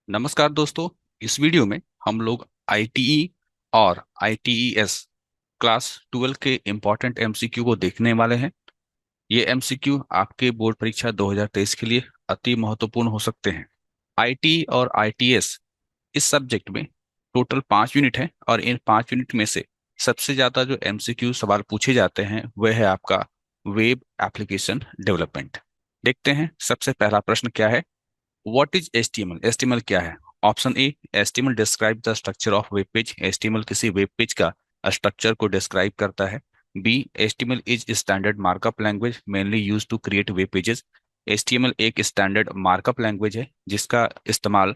नमस्कार दोस्तों। इस वीडियो में हम लोग आईटीई और आईटीईएस क्लास 12 के इम्पोर्टेंट एमसीक्यू को देखने वाले हैं। ये एमसीक्यू आपके बोर्ड परीक्षा 2023 के लिए अति महत्वपूर्ण हो सकते हैं। आईटीई और आईटीएस इस सब्जेक्ट में टोटल 5 यूनिट है और इन 5 यूनिट में से सबसे ज्यादा जो एमसीक्यू सवाल पूछे जाते हैं वह है आपका वेब एप्लीकेशन डेवलपमेंट। देखते हैं सबसे पहला प्रश्न क्या है। What is HTML? एचटीएमएल क्या है? Option A, HTML describe the structure of web page. HTML किसी वेब पेज का स्ट्रक्चर को डिस्क्राइब करता है। B, HTML is standard markup language mainly use to create web pages. HTML एक standard markup language है जिसका इस्तेमाल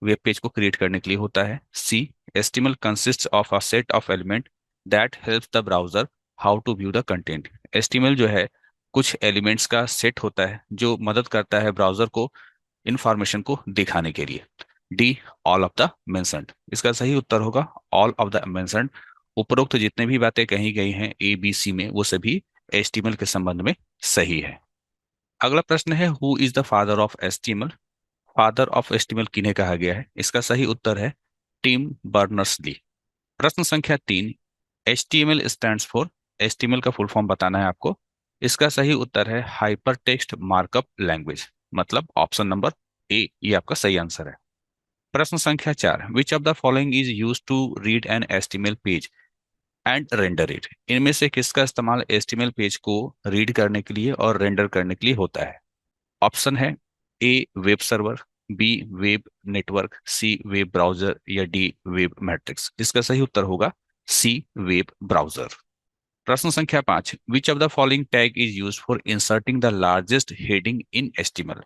वेब पेज को क्रिएट करने के लिए होता है। See, HTML consist of a set of element that helps the browser how to view the content. HTML जो है कुछ एलिमेंट्स का सेट होता है जो मदद करता है ब्राउजर को इंफॉर्मेशन को दिखाने के लिए। D, all of the mentioned. इसका सही उत्तर होगा ऑल ऑफ द मेंशन्ड। उपरोक्त जितने भी बातें कही गई हैं ए बी सी में वो सभी एचटीएमएल के संबंध में सही है। अगला प्रश्न है who is the father of HTML? Father of HTML किन्हें कहा गया है? इसका सही उत्तर है टिम बर्नर्स ली। प्रश्न संख्या 3, एचटीएमएल स्टैंड्स फॉर। एचटीएमएल का फुल फॉर्म बताना है आपको। इसका सही उत्तर है हाइपर टेक्स्ट मार्कअप लैंग्वेज, मतलब ऑप्शन नंबर ए ये आपका सही आंसर है। प्रश्न संख्या 4, which of the following is use to read an HTML page and render it? इनमें से किसका इस्तेमाल एचटीएमएल पेज को रीड करने के लिए और रेंडर करने के लिए होता है? ऑप्शन है A, web server, B, web network, C, web browser या डी, वेब मैट्रिक्स। इसका सही उत्तर होगा सी, वेब ब्राउजर। प्रश्न संख्या 5, विच of the following tag is use for inserting the largest heading in HTML?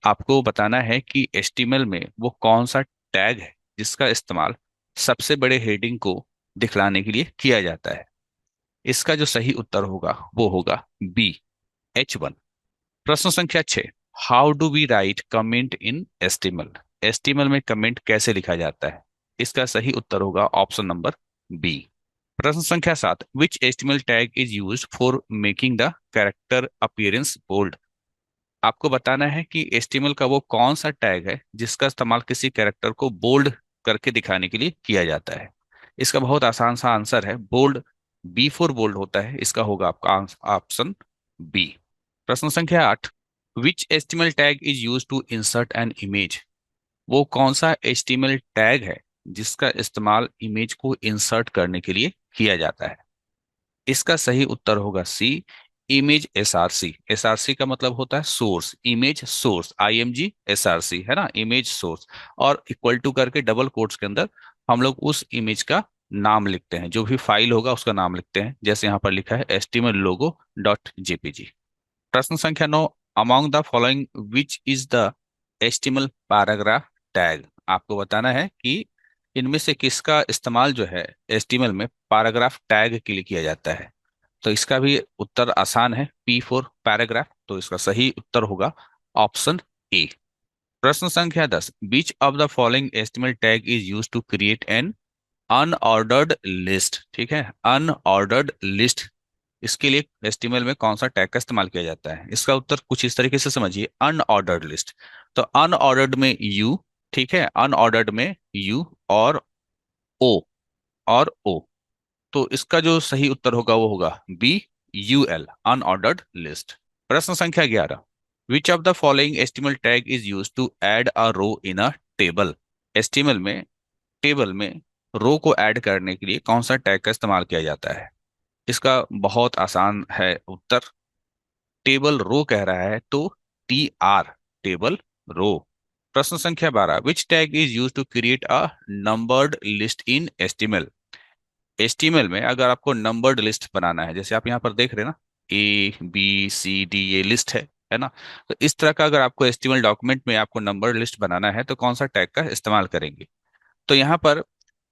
आपको बताना है कि एचटीएमएल में वो कौन सा टैग है जिसका इस्तेमाल सबसे बड़े हेडिंग को दिखलाने के लिए किया जाता है। इसका जो सही उत्तर होगा वो होगा बी, H1। प्रश्न संख्या 6, how do we write comment in HTML? HTML में कमेंट कैसे लिखा जाता है? इसका सही उत्तर होगा ऑप्शन नंबर बी। प्रश्न संख्या 7, which HTML tag is used for making the character appearance bold? आपको बताना है कि HTML का वो कौन सा टैग है जिसका इस्तेमाल किसी कैरेक्टर को बोल्ड करके दिखाने के लिए किया जाता है। इसका बहुत आसान सा आंसर है बोल्ड। बी फॉर बोल्ड होता है, इसका होगा आपका ऑप्शन बी। प्रश्न संख्या 8, which HTML tag is use to insert an image? वो कौन सा HTML टैग है जिसका इस्तेमाल इमेज को इंसर्ट करने के लिए किया जाता है? इसका सही उत्तर होगा सी, इमेज एसआरसी। एसआरसी का मतलब होता है source, image source, IMG SRC है ना, इमेज सोर्स। और इक्वल टू करके डबल कोट्स के अंदर हम लोग उस इमेज का नाम लिखते हैं, जो भी फाइल होगा उसका नाम लिखते हैं, जैसे यहाँ पर लिखा है HTML लोगो डॉट जेपीजी। प्रश्न संख्या 9, among the following which is the HTML paragraph tag? आपको बताना है कि इनमें से किसका इस्तेमाल जो है HTML में पैराग्राफ टैग के लिए किया जाता है। तो इसका भी उत्तर आसान है, P फॉर पैराग्राफ। तो इसका सही उत्तर होगा ऑप्शन ए। प्रश्न संख्या 10, which of the following HTML tag is use to create an unordered list? ठीक है, अनऑर्डर्ड लिस्ट, इसके लिए HTML में कौन सा टैग का इस्तेमाल किया जाता है? इसका उत्तर कुछ इस तरीके से समझिए, अनऑर्डर्ड लिस्ट। तो अनऑर्डर्ड में यू, ठीक है, अनऑर्डर्ड में यू और ओ, तो इसका जो सही उत्तर होगा वो होगा बी, UL, अनऑर्डर्ड लिस्ट। प्रश्न संख्या 11, which of the following HTML tag is use to add a row in a table? HTML में टेबल में रो को ऐड करने के लिए कौन सा टैग का इस्तेमाल किया जाता है? इसका बहुत आसान है उत्तर, टेबल रो कह रहा है तो TR, टेबल रो। प्रश्न संख्या 12, which tag is use to create a numbered list in HTML? HTML में अगर आपको नंबर्ड लिस्ट बनाना है, जैसे आप यहाँ पर देख रहे हैं ना, A B C D ये लिस्ट है ना, तो इस तरह का अगर आपको HTML डॉक्यूमेंट में आपको नंबर्ड लिस्ट बनाना है तो कौन सा टैग का इस्तेमाल करेंगे? तो यहाँ पर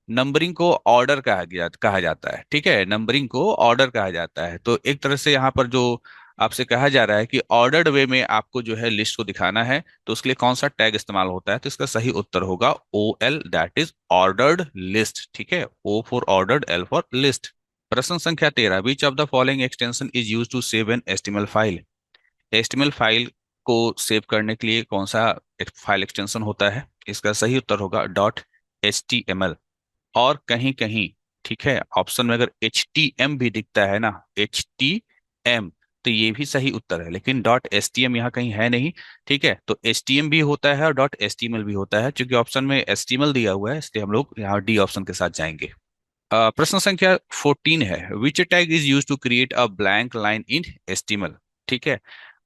नंबरिंग को ऑर्डर कहा जाता है, ठीक है, नंबरिंग को ऑर्डर कहा जाता है। तो एक तरह से यहाँ पर जो आपसे कहा जा रहा है कि ऑर्डर्ड वे में आपको जो है लिस्ट को दिखाना है, तो उसके लिए कौन सा टैग इस्तेमाल होता है? तो इसका सही उत्तर होगा OL, that is ordered list. ठीक है, O for ordered, L for list. प्रश्न संख्या 13, which of the following extension is use to save an HTML file? HTML file को सेव करने के लिए कौन सा एक फाइल एक्सटेंशन होता है? इसका सही उत्तर होगा .html। और कहीं कहीं, ठीक है, ऑप्शन में अगर HTM भी दिखता है ना, HTM, तो ये भी सही उत्तर है, लेकिन .stm यहाँ कहीं है नहीं। ठीक है, तो HTM भी होता है और .html भी होता है, क्योंकि ऑप्शन में HTML दिया हुआ है, इसलिए हम लोग यहाँ डी ऑप्शन के साथ जाएंगे। प्रश्न संख्या 14 है, which tag is use to create a blank line in HTML। ठीक है,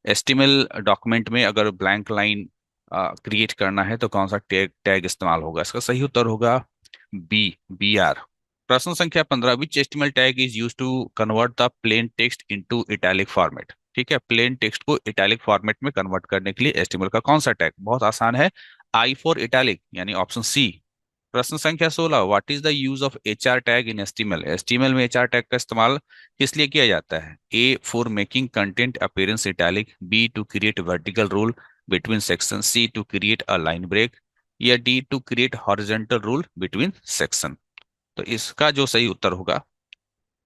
HTML डॉक्यूमेंट में अगर ब्लैंक लाइन क्रिएट करना है तो कौन सा टैग टैग इस्तेमाल होगा? इसका सही उत्तर होगा BR। प्रश्न संख्या 15, which HTML tag is use to convert the plain text into italic format. ठीक है, प्लेन टेक्स्ट को इटैलिक फॉर्मेट में कन्वर्ट करने के लिए HTML का कौन सा टैग? बहुत आसान है, I फॉर इटैलिक, यानी ऑप्शन सी। प्रश्न संख्या 16, what is the use of HR tag in HTML। HTML में HR टैग का इस्तेमाल किस लिए किया जाता है? A for making content appearance italic, B to create vertical rule between section, C to create a line break, या D to create horizontal rule between section. तो इसका जो सही उत्तर होगा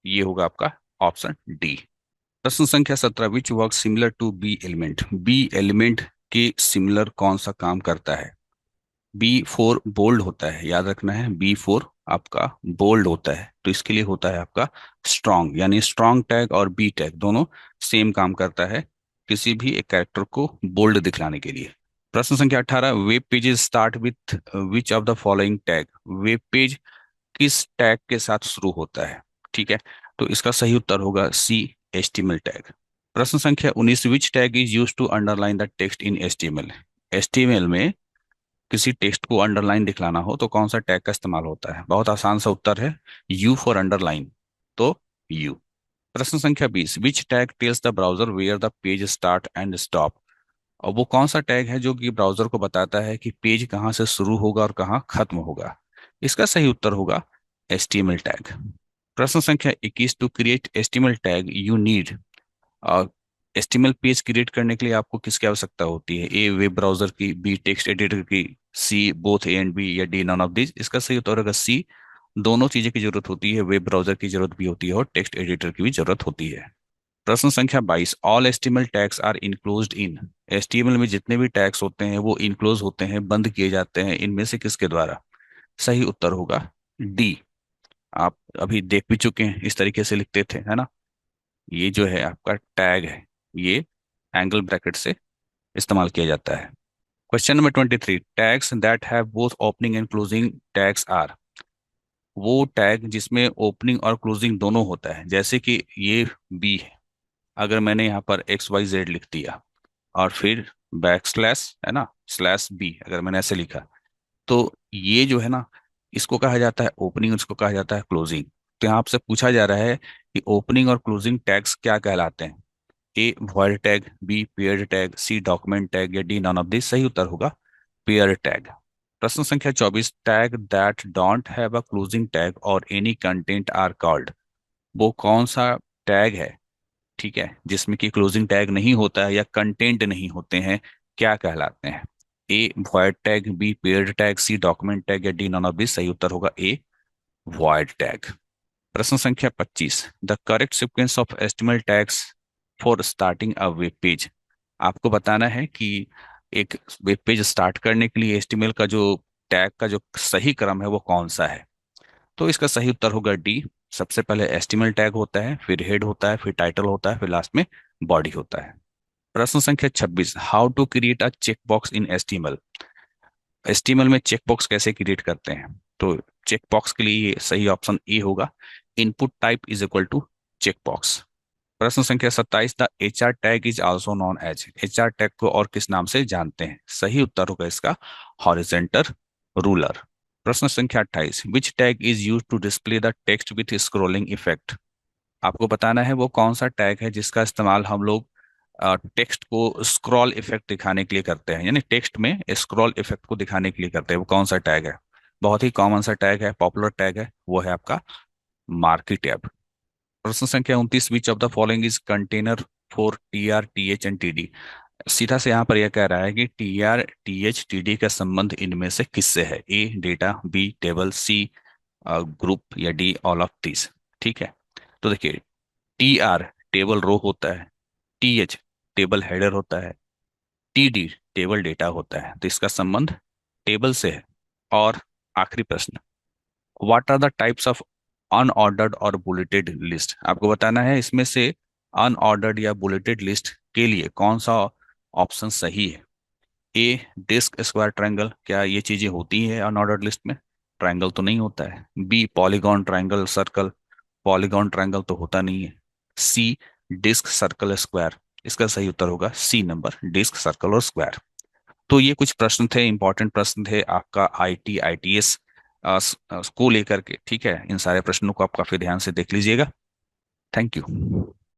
ये होगा आपका ऑप्शन डी। प्रश्न संख्या 17, which work similar to B element. B element के सिमिलर कौन सा काम करता है? B4 बोल्ड होता है, याद रखना है, B4 आपका बोल्ड होता है, तो इसके लिए होता है आपका स्ट्रॉन्ग, यानी स्ट्रॉन्ग टैग और बी टैग दोनों सेम काम करता है किसी भी एक कैरेक्टर को बोल्ड दिखलाने के लिए। प्रश्न संख्या 18, web pages start with which of the following tag. Web page किस टैग के साथ शुरू होता है? ठीक है, तो इसका सही उत्तर होगा C HTML टैग। प्रश्न संख्या 19, which tag is use to underline the text in HTML। HTML में किसी टेक्स्ट को अंडरलाइन दिखलाना हो तो कौन सा टैग का इस्तेमाल होता है? बहुत आसान सा उत्तर है, U फॉर अंडरलाइन, तो U। प्रश्न संख्या 20, which tag tells the browser where the page start and stop. और वो कौन सा टैग है जो कि ब्राउजर को बताता है कि पेज कहाँ से शुरू होगा और कहाँ खत्म होगा? इसका सही उत्तर होगा HTML टैग। प्रश्न संख्या 21, to create HTML tag you need. और HTML पेज क्रिएट करने के लिए आपको किसकी आवश्यकता होती है? ए वेब ब्राउजर की, बी टेक्स्ट एडिटर की, C both A and B, या डी नॉन ऑफ दिस। इसका सही उत्तर होगा सी, दोनों चीजें की जरूरत होती है, वेब ब्राउजर की जरूरत भी होती है और टेक्स्ट एडिटर की भी जरूरत होती है। प्रश्न संख्या 22, all HTML tags are enclosed in. HTML में जितने भी टैग्स होते हैं वो इनक्लोज होते हैं, बंद किए जाते हैं, इनमें से किसके द्वारा? सही उत्तर होगा डी। आप अभी देख भी चुके हैं, इस तरीके से लिखते थे, है ना? ये जो है आपका टैग है, ये एंगल ब्रैकेट से इस्तेमाल किया जाता है। Question number 23, tags that have both opening and closing tags are. वो टैग जिसमें ओपनिंग और क्लोजिंग दोनों होता है, जैसे कि ये बी है, अगर मैंने यहाँ पर XYZ लिख दिया और फिर बैक स्लैश, है ना, स्लैश बी, अगर मैंने ऐसे लिखा, तो ये जो है ना, इसको कहा जाता है ओपनिंग, इसको कहा जाता है क्लोजिंग। तो यहाँ आपसे पूछा जा रहा है कि ओपनिंग और क्लोजिंग टैग्स क्या कहलाते हैं? A void tag, B pair tag, C document tag, या डी नॉन ऑफ दिस। सही उत्तर होगा पेयर टैग। प्रश्न संख्या 24, tag that don't have a closing tag और एनी कंटेंट आर कॉल्ड। वो कौन सा टैग है, ठीक है, जिसमें कि क्लोजिंग टैग नहीं होता है या कंटेंट नहीं होते हैं, क्या कहलाते हैं? A void tag, B pair tag, C document tag, या डी नॉन ऑफ दिस। सही उत्तर होगा ए वॉइड टैग। प्रश्न संख्या 25, the correct sequence of HTML tags for starting a web page. आपको बताना है कि एक वेब पेज स्टार्ट करने के लिए HTML का जो टैग का जो सही क्रम है वो कौन सा है? तो इसका सही उत्तर होगा डी। सबसे पहले HTML टैग होता है, फिर हेड होता है, फिर टाइटल होता है, फिर लास्ट में बॉडी होता है। प्रश्न संख्या 26, how to create a check box in HTML। HTML में चेक बॉक्स कैसे क्रिएट करते हैं? तो चेक बॉक्स के लिए सही ऑप्शन ए होगा, input type is equal to check box. प्रश्न संख्या 27, the HR tag is also known as. HR tag को और किस नाम से जानते हैं? सही उत्तर होगा इसका हॉरिजेंटल रूलर। प्रश्न संख्या 28, which tag is use to display the text with scrolling effect. आपको बताना है वो कौन सा टैग है जिसका इस्तेमाल हम लोग टेक्स्ट को स्क्रॉल इफेक्ट दिखाने के लिए करते हैं, यानी टेक्स्ट में स्क्रॉल इफेक्ट को दिखाने के लिए करते हैं, वो कौन सा टैग है? बहुत ही कॉमन सा टैग है, पॉपुलर टैग है, वो है आपका मार्की टैब। प्रश्न संख्या 29, विच of the following is container for TR TH and TD। सीधा से यहाँ पर यह कह रहा है कि TR TH TD का संबंध इनमें से किससे है? A data, B table, C group, या डी ऑल ऑफ दिस। ठीक है, तो देखिए, TR टेबल रो होता है, TH टेबल हेडर होता है, TD टेबल डेटा होता है, तो इसका संबंध टेबल से है। और आखिरी प्रश्न, what are the types of unordered और बुलेटेड लिस्ट? आपको बताना है इसमें से अनऑर्डर्ड या बुलेटेड लिस्ट के लिए कौन सा ऑप्शन सही है। ए डिस्क, स्क्वायर, ट्रायंगल, क्या ये चीजें होती है अनऑर्डर्ड लिस्ट में? ट्रायंगल तो नहीं होता है। B polygon, triangle, circle, polygon, triangle तो होता नहीं है। C disc, circle, square. इसका सही उत्तर होगा सी नंबर, डिस्क, सर्कल और स्क्वायर। तो ये कुछ प्रश्न थे, इंपॉर्टेंट प्रश्न थे आपका आईटी आईटीएस को लेकर के। ठीक है, इन सारे प्रश्नों को आप काफी ध्यान से देख लीजिएगा। Thank you.